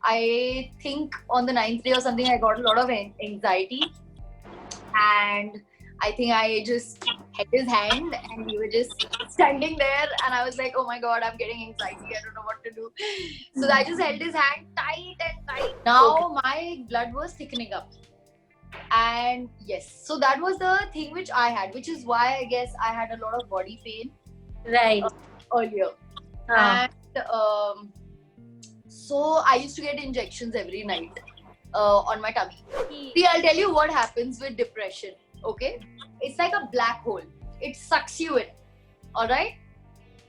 I think on the 9th day or something, I got a lot of anxiety, and I think I just held his hand, and we were just standing there, and I was like, oh my god, I'm getting anxiety, I don't know what to do. So I just held his hand tight and tight. Now my blood was thickening up, and yes, so that was the thing which I had, which is why I guess I had a lot of body pain earlier. And so I used to get injections every night on my tummy. See, I'll tell you what happens with depression, okay? It's like a black hole. It sucks you in, alright?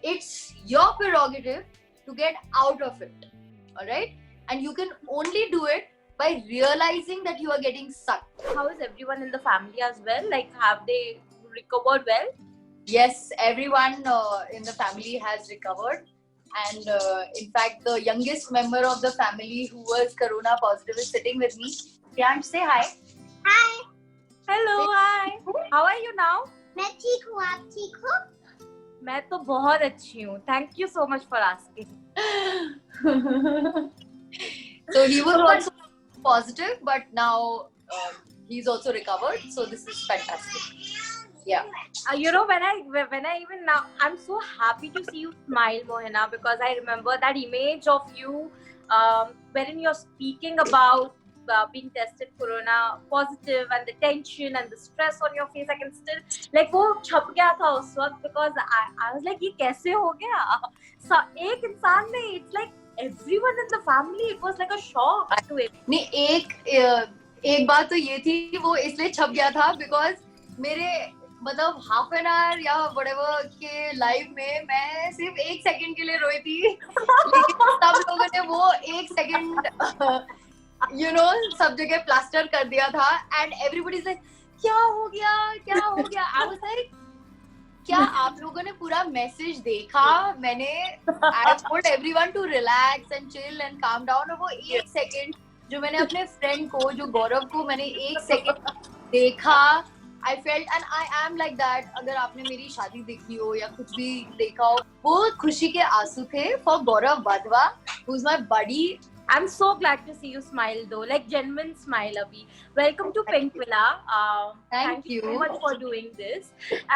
It's your prerogative to get out of it, alright? And you can only do it by realizing that you are getting sucked. How is everyone in the family as well? Like, have they recovered well? Yes, everyone in the family has recovered. And in fact, the youngest member of the family who was corona positive is sitting with me. Priyansh, say hi. Hi, Hello, hi. How are you now? मैं ठीक हूँ, आप ठीक हो? मैं तो बहुत अच्छी हूँ. Thank you so much for asking. So he was also positive, but now he's also recovered. So this is fantastic. Yeah. You know, when I even now, I'm so happy to see you smile, Mohina, because I remember that image of you wherein you're speaking about being tested corona positive and the tension and the stress on your face. I can still, like, वो छप गया था उस वक्त, because I was like, ये कैसे हो गया? So एक इंसान नहीं, it's like everyone in the family, it was like a shock to it. नहीं, एक बात तो ये थी, वो इसलिए छप गया था because मेरे मतलब हाफ एन आवर या व्हाटएवर के लाइव में मैं सिर्फ 1 सेकंड के लिए रोई थी, लेकिन सब लोगों ने वो 1 सेकंड सब जगह प्लास्टर कर दिया था, एंड एवरीबॉडी से क्या हो गया. आई वाज लाइक, क्या आप लोगों ने पूरा मैसेज देखा? मैंने I told everyone to relax and chill and calm down, और वो 1 सेकंड जो मैंने अपने फ्रेंड को, जो गौरव को मैंने 1 सेकंड देखा, I felt, and I am like that. अगर आपने मेरी शादी देखी हो या कुछ भी देखा हो, वो खुशी के आंसू थे for Gaurav Wadhwa, who's my buddy. I'm so glad to see you smile though, like genuine smile, Abhi. Welcome to Pink Villa. Thank you so much for doing this.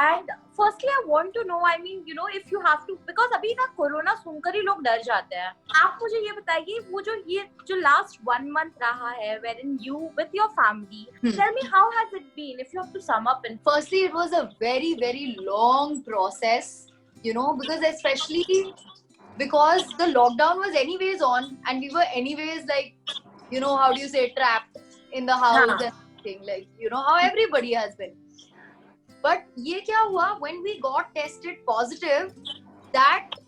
And firstly, I want to know, I mean, you know, if you have to, because अभी ना corona सुनकर ही लोग डर जाते हैं. आप मुझे ये बताइए, वो जो last 1 month रहा है, wherein you with your family, tell me how has it been? If you have to sum up. Firstly, it was a very, very long process, because especially because the lockdown was anyways on, and we were anyways like, how do you say, trapped in the house and everything, like, how everybody has been. But ye kya hua, when we got tested positive, that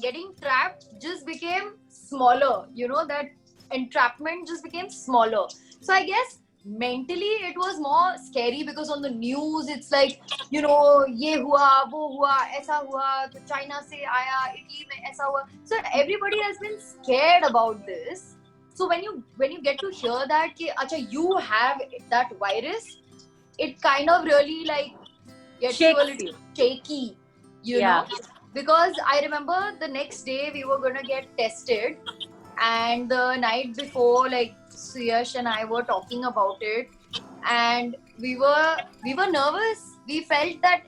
getting trapped just became smaller, that entrapment just became smaller. So I guess mentally it was more scary, because on the news it's like, ye hua, wo hua, aisa hua, to China se aaya, Italy mein aisa hua. So everybody has been scared about this. So when you get to hear that ki acha you have that virus, it kind of really like gets you a little shaky, know, because I remember the next day we were going to get tested, and the night before, like, Suyash and I were talking about it, and we were nervous. We felt that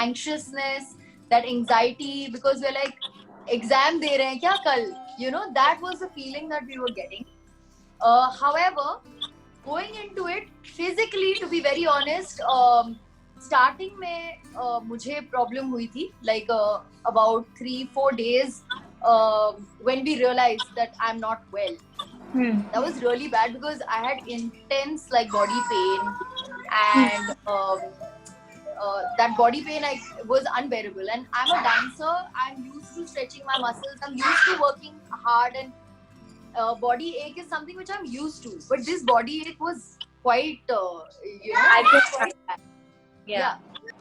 anxiousness, that anxiety, because we're like, exam de rahe hain kya kal, that was the feeling that we were getting. However, going into it physically, to be very honest, starting में मुझे problem हुई थी, like about 3-4 days when we realized that I'm not well. That was really bad, because I had intense like body pain, and that body pain was unbearable. And I'm a dancer, I'm used to stretching my muscles, I'm used to working hard, and body ache is something which I'm used to. But this body ache was quite, quite bad. Yeah.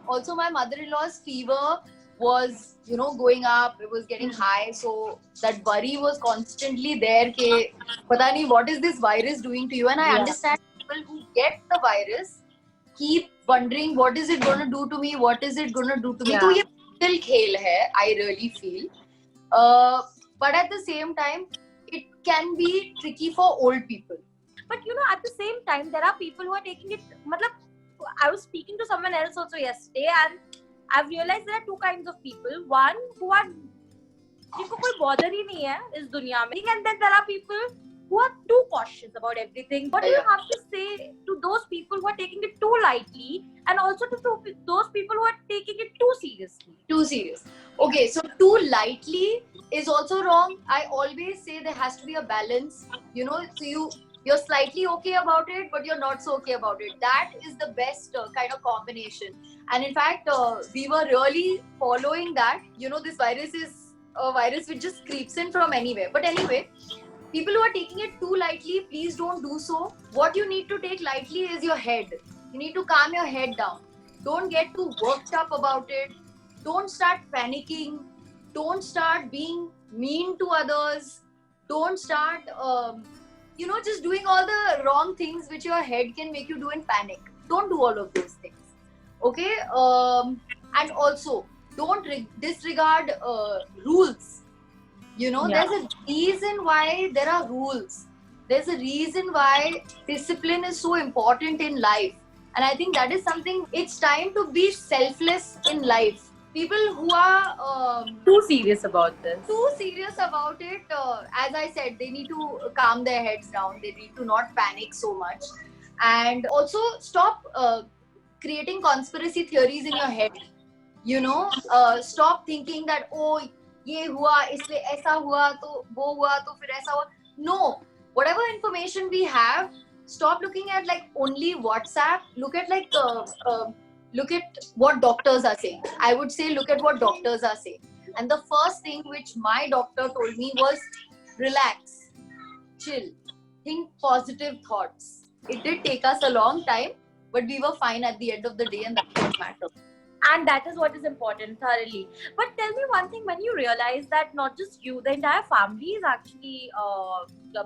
Also, my mother-in-law's fever was, going up. It was getting high. So that worry was constantly there. Ke, pata nahi, what is this virus doing to you? And I understand people who get the virus keep wondering, what is it going to do to me? What is it going to do to me? So ye mental khel hai, I really feel. But at the same time, it can be tricky for old people. But at the same time, there are people who are taking it. I was speaking to someone else also yesterday, and I've realized there are two kinds of people. One who are जिनको कोई bother ही नहीं है इस दुनिया में, and then there are people who are too cautious about everything. What do you have to say to those people who are taking it too lightly, and also to those people who are taking it too seriously? Too serious. Okay, so too lightly is also wrong. I always say there has to be a balance. So you're slightly okay about it, but you're not so okay about it. That is the best kind of combination. And in fact, we were really following that. This virus is a virus which just creeps in from anywhere. But anyway, people who are taking it too lightly, please don't do so. What you need to take lightly is your head. You need to calm your head down. Don't get too worked up about it. Don't start panicking. Don't start being mean to others. Don't start, just doing all the wrong things which your head can make you do in panic. Don't do all of those things. Okay? And also, don't disregard rules. There's a reason why there are rules. There's a reason why discipline is so important in life. And I think that is something, it's time to be selfless in life. People who are Too serious about this. Too serious about it, as I said, they need to calm their heads down. They need to not panic so much. And also stop creating conspiracy theories in your head. Stop thinking that, oh, ये हुआ इसलिए ऐसा हुआ तो वो हुआ तो फिर ऐसा हुआ. No, whatever information we have, stop looking at like only WhatsApp. Look at look at what doctors are saying. I would say look at what doctors are saying. And the first thing which my doctor told me was relax, chill, think positive thoughts. It did take us a long time, but we were fine at the end of the day, and that's what matters. And that is what is important, thoroughly. But tell me one thing, when you realize that not just you, the entire family is actually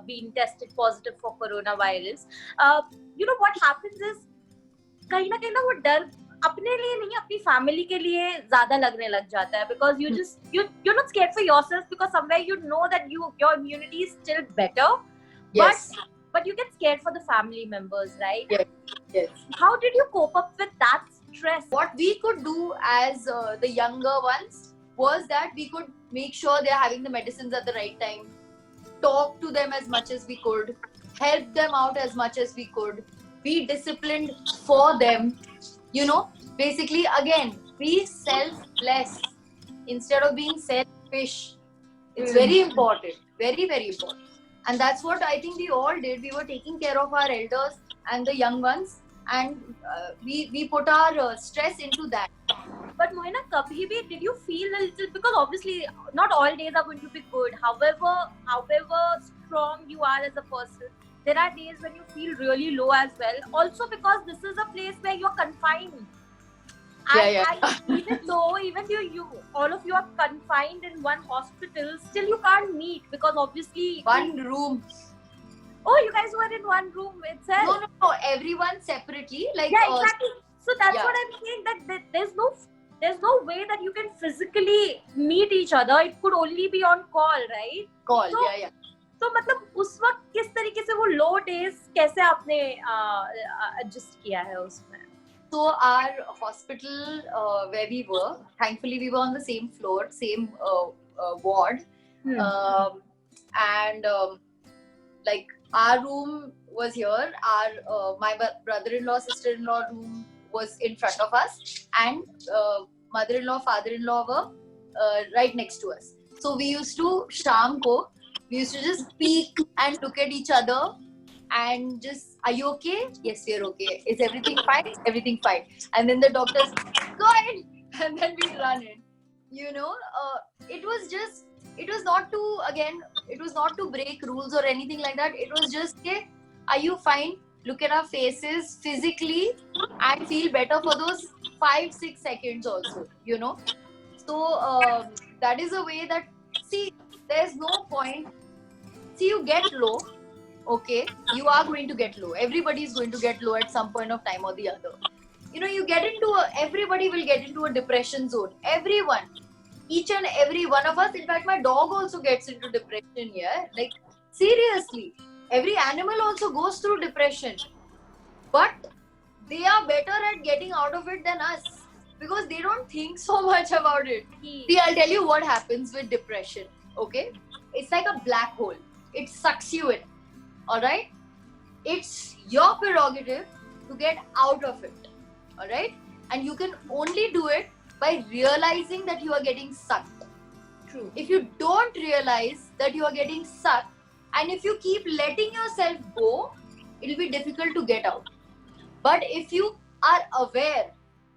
being tested positive for coronavirus, what happens is, कहीं ना वो डर अपने लिए नहीं, अपनी family के लिए ज़्यादा लगने लग जाता है, because you're not scared for yourself, because somewhere you know that your immunity is still better. Yes. But you get scared for the family members, right? Yes. How did you cope up with that stress? What we could do as the younger ones was that we could make sure they're having the medicines at the right time, talk to them as much as we could, help them out as much as we could, be disciplined for them. Basically, again, be selfless instead of being selfish. It's very important, very, very important. And that's what I think we all did. We were taking care of our elders and the young ones, and we put our stress into that. But Mohina, kabhi bhi did you feel a little, because obviously not all days are going to be good. However strong you are as a person, there are days when you feel really low as well. Also because this is a place where you're confined. And even though you all of you are confined in one hospital, still you can't meet, because obviously one room. Oh, you guys were in one room itself? No, everyone separately. Exactly. So that's what I'm saying, that there's no way that you can physically meet each other. It could only be on call, right? Call, so, yeah. तो मतलब उस वक्त किस तरीके से वो लो days कैसे आपने एडजस्ट किया है उसमें? So our hospital where we were, thankfully we were on the same floor, same ward, and like our room was here. Our my brother-in-law, sister-in-law room was in front of us, and mother-in-law, father-in-law were right next to us. So we used to we used to just peek and look at each other and just, are you okay? Yes, we're okay. Is everything fine? Everything fine. And then the doctors, go in, and then we run in. It was not to break rules or anything like that. It was just, okay, are you fine? Look at our faces physically and feel better for those 5-6 seconds also, So that is a way that, see, there's no point. See, you get low, okay? You are going to get low. Everybody is going to get low at some point of time or the other. Everybody will get into a depression zone. Everyone. Each and every one of us. In fact, my dog also gets into depression here. Like, Seriously, every animal also goes through depression, but they are better at getting out of it than us because they don't think so much about it. See, I'll tell you what happens with depression. Okay, it's like a black hole. It sucks you in. All right, it's your prerogative to get out of it. All right, and you can only do it by realizing that you are getting sucked. True. If you don't realize that you are getting sucked, and if you keep letting yourself go, it'll be difficult to get out. But if you are aware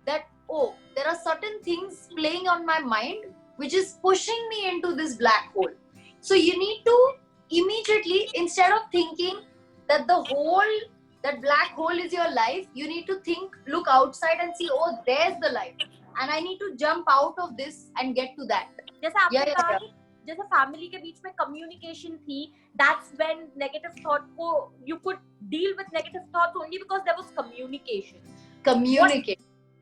that, oh, there are certain things playing on my mind which is pushing me into this black hole. So you need to immediately, instead of thinking that that black hole is your life, you need to look outside and see, oh, there's the light. And I need to jump out of this and get to that. जैसे आपने कहा कि जैसे family के बीच में communication थी, that's when negative thought को you could deal with negative thoughts only because there was communication.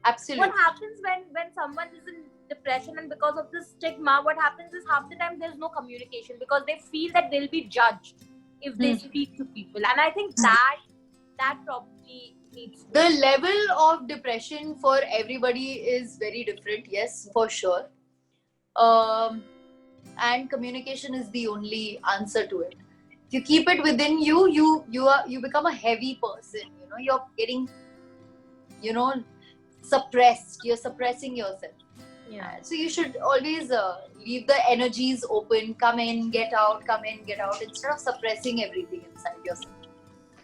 Absolutely. What happens when someone is in depression and because of this stigma, what happens is half the time there's no communication because they feel that they'll be judged if they speak to people, and I think that probably needs to the level of depression for everybody is very different. Yes, for sure. And communication is the only answer to it. If you keep it within you, you become a heavy person. You're getting, suppressed. You're suppressing yourself. Yeah. So you should always leave the energies open. Come in, get out. Come in, get out. Instead of suppressing everything inside yourself.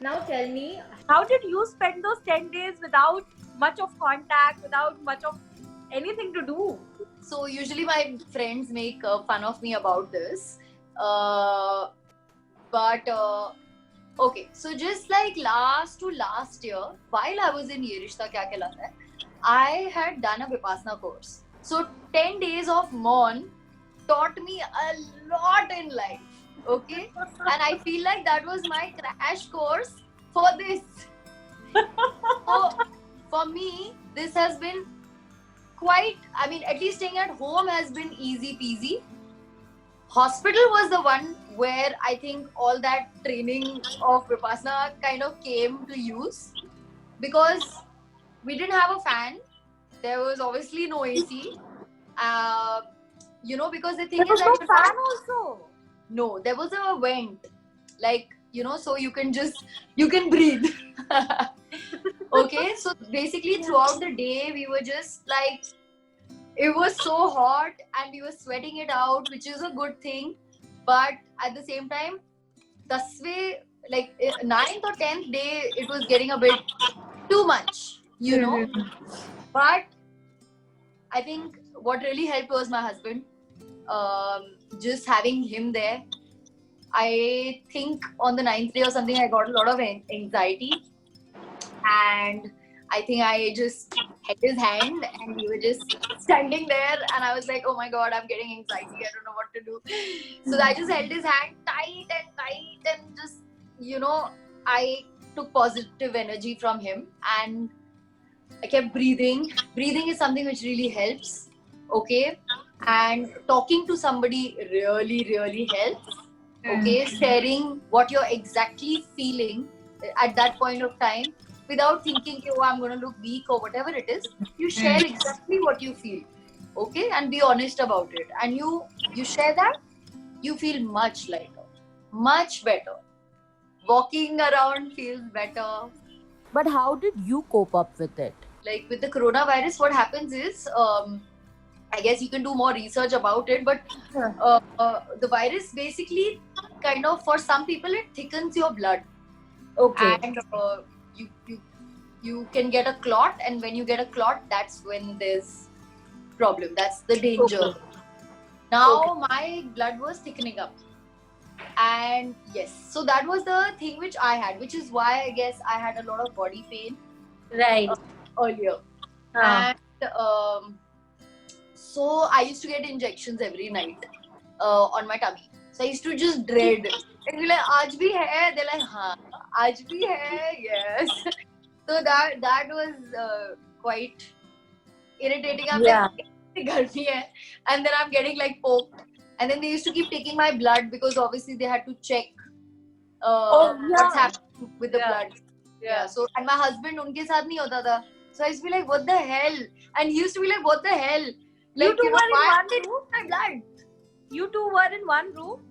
Now tell me, how did you spend those 10 days without much of contact, without much of anything to do? So usually my friends make fun of me about this. Okay, so just like last year, while I was in Ye Rishta Kya Kehlata Hai, I had done a Vipassana course. So 10 days of Maun taught me a lot in life. Okay, and I feel like that was my crash course for this. So for me, this has been at least staying at home has been easy peasy. Hospital was the one where I think all that training of Vipassana kind of came to use, because we didn't have a fan. There was obviously no AC. Because the thing There was is no that fan also. No, there was a vent, so you can breathe. Okay, so basically throughout the day we were just like, it was so hot and we were sweating it out, which is a good thing, but at the same time, 9th or 10th day, it was getting a bit too much, But I think what really helped was my husband. Just having him there. I think on the 9th day or something, I got a lot of anxiety, and I think I just held his hand and we were just standing there, and I was like, oh my god, I'm getting anxiety, I don't know what to do. So I just held his hand tight and just, I took positive energy from him and I kept breathing. Breathing is something which really helps. Okay. And talking to somebody really, really helps. Okay. Sharing what you're exactly feeling at that point of time without thinking, oh, I'm going to look weak or whatever it is. You share exactly what you feel. Okay. And be honest about it. And you share that, you feel much lighter, much better. Walking around feels better. But how did you cope up with it? Like with the coronavirus, what happens is, I guess you can do more research about it, but the virus basically kind of, for some people, it thickens your blood. Okay. And you can get a clot, and when you get a clot, that's when there's problem. That's the danger. Okay. Now my blood was thickening up. And yes, so that was the thing which I had, which is why I guess I had a lot of body pain Right. earlier. And so I used to get injections every night on my tummy. So I used to just dread. And be like, aaj bhi hai? They're like, haan, aaj bhi hai, yes. So that was quite irritating. I'm like, garmi hai. And then I'm getting like poked. And then they used to keep taking my blood because obviously they had to check what's happening with the blood. Yeah. So and my husband unke saath nahi hota tha. So I used to be like, what the hell? And he used to be like, what the hell? You two were in why one did room? my blood? You two were in one room?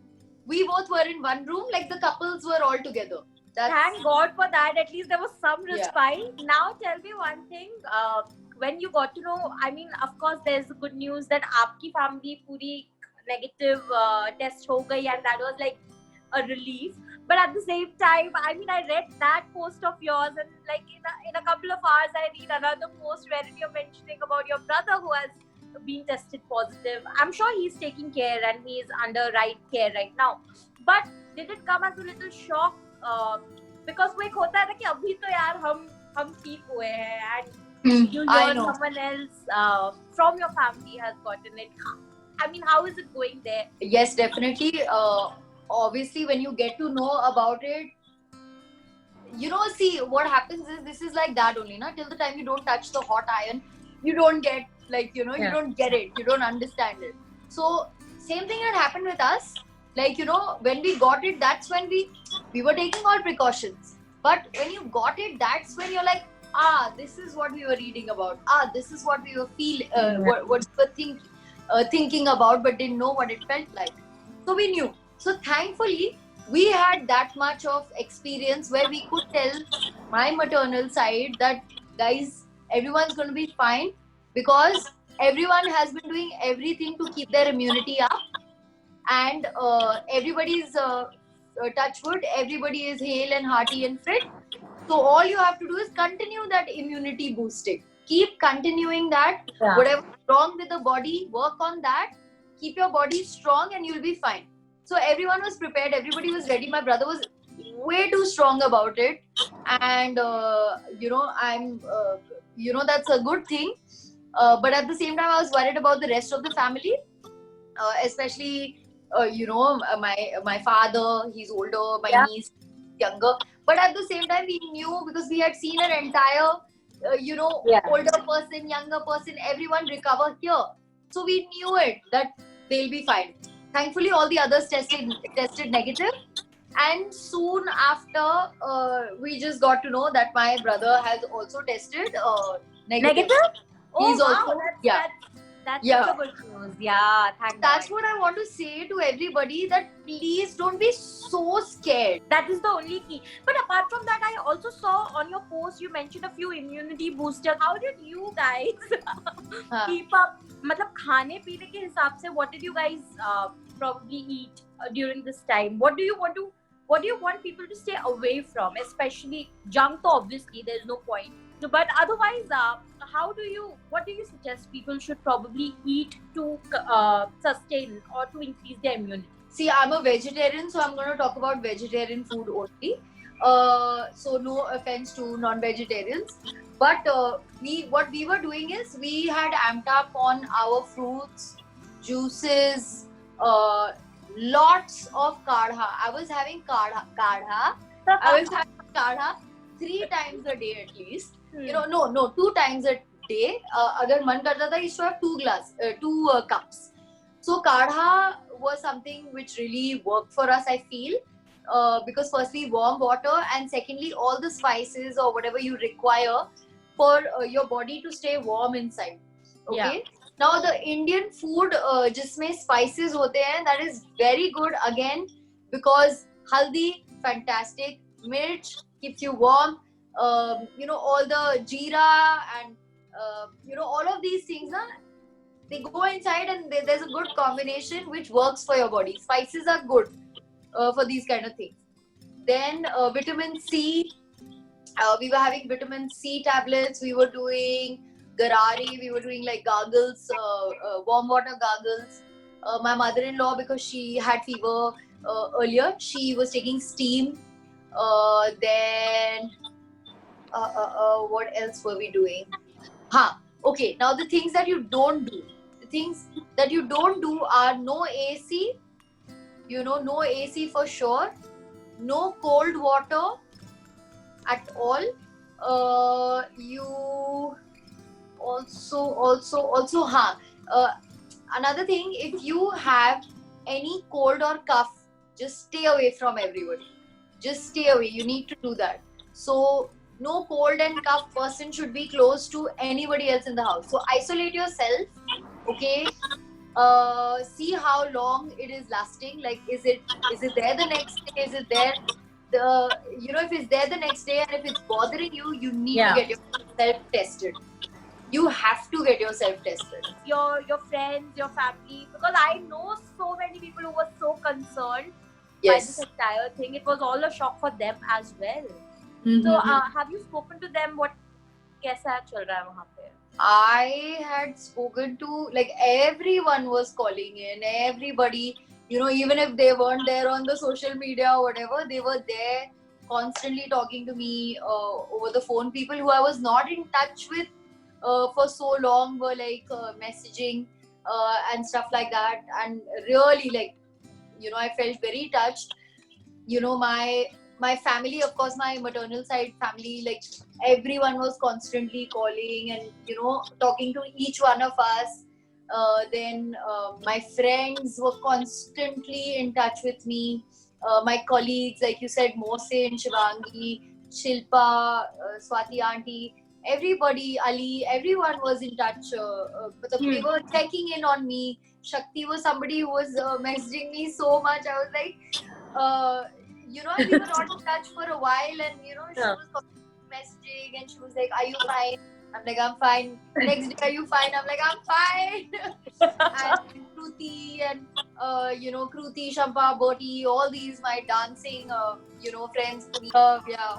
We both were in one room, like the couples were all together. Thank God for that. At least there was some Yeah. respite. Now tell me one thing. When you got to know, I mean, of course, there's the good news that आपकी family पूरी negative test हो गई, and that was like a relief. But at the same time, I mean, I read that post of yours, and like in a couple of hours, I read another post wherein you're mentioning about your brother who has been tested positive. I'm sure he's taking care and he's under right care right now. But did it come as a little shock? Because वो एक होता है ना कि अभी तो यार हम ठीक हुए हैं, and you I hear know. someone else from your family has gotten it. I mean, how is it going there? Yes, definitely. Obviously, when you get to know about it, see, what happens is this is like that only, na? Till the time you don't touch the hot iron, you don't get you don't get it, you don't understand it. So same thing had happened with us. When we got it, that's when we were taking all precautions. But when you got it, that's when you're like, this is what we were reading about. This is what we were what we were thinking about, but didn't know what it felt like. So we knew. So thankfully, we had that much of experience where we could tell my maternal side that, guys, everyone's going to be fine, because everyone has been doing everything to keep their immunity up, and everybody's touch wood, everybody is hale and hearty and fit. So all you have to do is continue that immunity boosting. Keep continuing that. Yeah. Whatever's wrong with the body, work on that. Keep your body strong and you'll be fine. So everyone was prepared. Everybody was ready. My brother was way too strong about it. And, I'm, that's a good thing. But at the same time, I was worried about the rest of the family, especially, my father, he's older, my niece, younger. But at the same time, we knew, because we had seen an entire, older person, younger person, everyone recover here. So we knew it, that they'll be fine. Thankfully, all the others tested negative. And soon after, we just got to know that my brother has also tested negative. He's also, That's Yeah. such a good news. Yeah, thank That's God. what I want to say to everybody, that please don't be so scared. That is the only key. But apart from that, I also saw on your post you mentioned a few immunity boosters. How did you guys keep up? मतलब खाने पीने के हिसाब से, what did you guys probably eat during this time? What do you want people to stay away from? Especially junk, so obviously there's no point. But otherwise, what do you suggest people should probably eat to sustain or to increase their immunity? See, I'm a vegetarian, so I'm going to talk about vegetarian food only. So no offense to non-vegetarians. But what we were doing is, we had amped up on our fruits, juices, lots of kadha. I was having kadha. I was having kadha 3 times a day at least. No, 2 times a day. Agar man karta tha, I used to have 2 cups. So kadha was something which really worked for us, I feel, because firstly warm water, and secondly all the spices or whatever you require for your body to stay warm inside. Okay. Yeah. Now the Indian food, jisme spices hote hain, that is very good again, because haldi, fantastic, mirch keeps you warm. All the jeera and all of these things, they go inside, and there's a good combination which works for your body. Spices are good for these kind of things. Then vitamin C, we were having vitamin C tablets. We were doing garari. We were doing like gargles, warm water gargles. My mother-in-law, because she had fever earlier, she was taking steam. Then what else were we doing? Okay, now the things that you don't do. The things that you don't do are no AC, no AC for sure, no cold water at all. You also another thing, if you have any cold or cough, just stay away from everybody. just stay away. You need to do that. So no cold and cough person should be close to anybody else in the house. So isolate yourself, okay? See how long it is lasting. Like, is it there the next day? Is it there if it's there the next day, and if it's bothering you, you need to get yourself tested. You have to get yourself tested. Your friends, your family, because I know so many people who were so concerned by Yes. this entire thing. It was all a shock for them as well. Mhm. So have you spoken to them? What कैसा चल रहा है वहाँ पे? I had spoken to, like, everyone was calling in, everybody, even if they weren't there on the social media or whatever, they were there constantly talking to me over the phone. People who I was not in touch with for so long were like messaging and stuff like that, and really, like, I felt very touched. My family, of course, my maternal side family, like, everyone was constantly calling and talking to each one of us. Then my friends were constantly in touch with me. My colleagues, like you said, Mohsin, Shivangi, Shilpa, Swati auntie, everybody, Ali, everyone was in touch. They were checking in on me. Shakti was somebody who was messaging me so much. I was like, and we were not in touch for a while, and she was messaging, and she was like, "Are you fine?" I'm like, "I'm fine." Next day, "Are you fine?" I'm like, "I'm fine." And Kruti and Kruti, Shampa, Bertie, all these my dancing friends,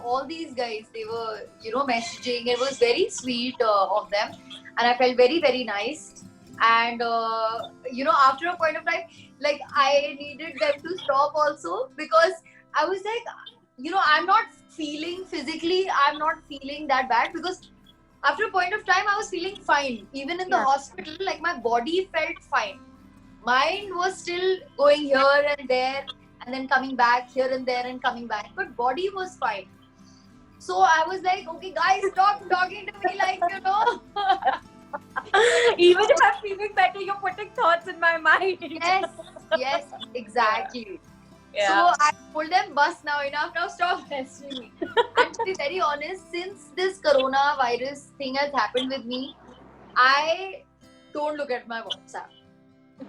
all these guys, they were messaging. It was very sweet of them, and I felt very, very nice. And after a point of time, like, I needed them to stop also, because I was like, I'm not feeling physically, I'm not feeling that bad, because after a point of time I was feeling fine. Even in the hospital, like, my body felt fine. Mind was still going here and there, and then coming back here and there and coming back, but body was fine. So I was like, okay guys, stop talking to me, like, Even if I'm feeling better, you're putting thoughts in my mind. Yes, exactly. Yeah. So I told them, bus now, enough now, stop messaging me. And to be very honest, since this coronavirus thing has happened with me, I don't look at my WhatsApp.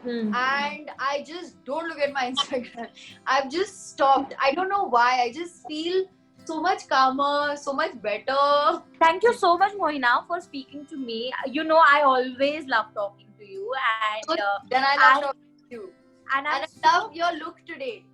And I just don't look at my Instagram. I've just stopped. I don't know why. I just feel so much calmer, so much better. Thank you so much, Mohina, for speaking to me. I always love talking to you, and Then I love talking to you. and I love your look today.